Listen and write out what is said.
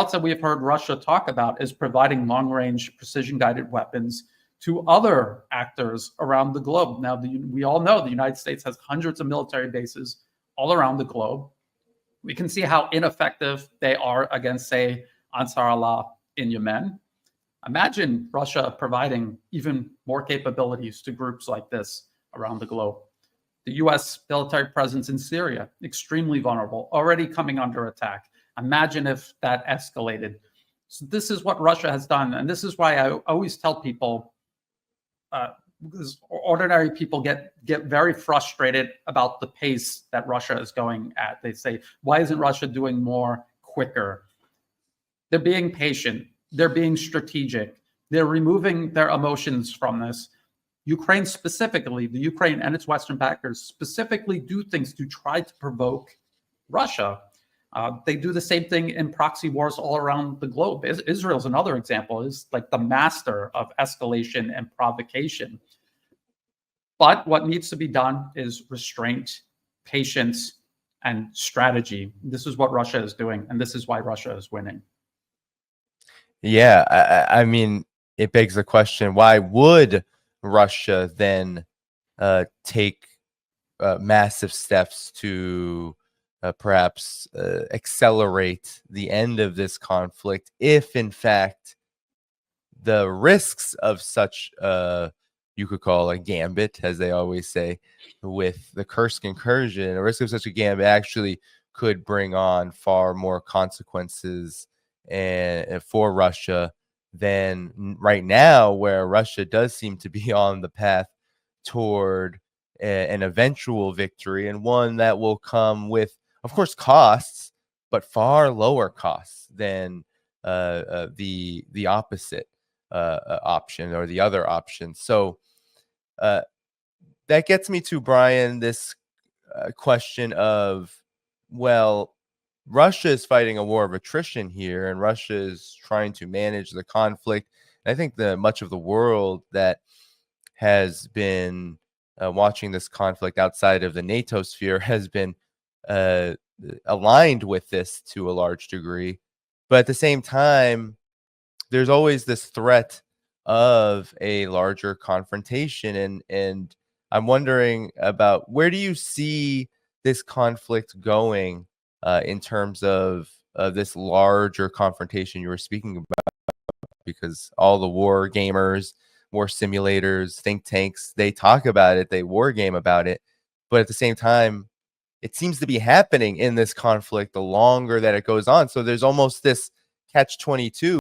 else that we have heard Russia talk about is providing long-range precision-guided weapons to other actors around the globe. Now, we all know the United States has hundreds of military bases all around the globe. We can see how ineffective they are against, say, Ansar Allah in Yemen. Imagine Russia providing even more capabilities to groups like this around the globe. The US military presence in Syria, extremely vulnerable, already coming under attack. Imagine if that escalated. So this is what Russia has done. And this is why I always tell people, because ordinary people get very frustrated about the pace that Russia is going at. They say, why isn't Russia doing more quicker? They're being patient. They're being strategic. They're removing their emotions from this. Ukraine specifically, the Ukraine and its Western backers specifically do things to try to provoke Russia. They do the same thing in proxy wars all around the globe. Israel's another example, is like the master of escalation and provocation. But what needs to be done is restraint, patience, and strategy. This is what Russia is doing, and this is why Russia is winning. Yeah, I mean, it begs the question, why would Russia then take massive steps to perhaps accelerate the end of this conflict if, in fact, the risks of such, you could call a gambit, as they always say, with the Kursk incursion, a risk of such a gambit actually could bring on far more consequences and for Russia than right now, where Russia does seem to be on the path toward an eventual victory, and one that will come with, of course, costs, but far lower costs than the opposite option or the other option. So that gets me to, Brian, this question of, well, Russia is fighting a war of attrition here, and Russia is trying to manage the conflict. And I think much of the world that has been watching this conflict outside of the NATO sphere has been aligned with this to a large degree. But at the same time, there's always this threat of a larger confrontation. And I'm wondering about, where do you see this conflict going in terms of this larger confrontation you were speaking about? Because all the war gamers, war simulators, think tanks, they talk about it, they war game about it. But at the same time, it seems to be happening in this conflict the longer that it goes on. So there's almost this catch-22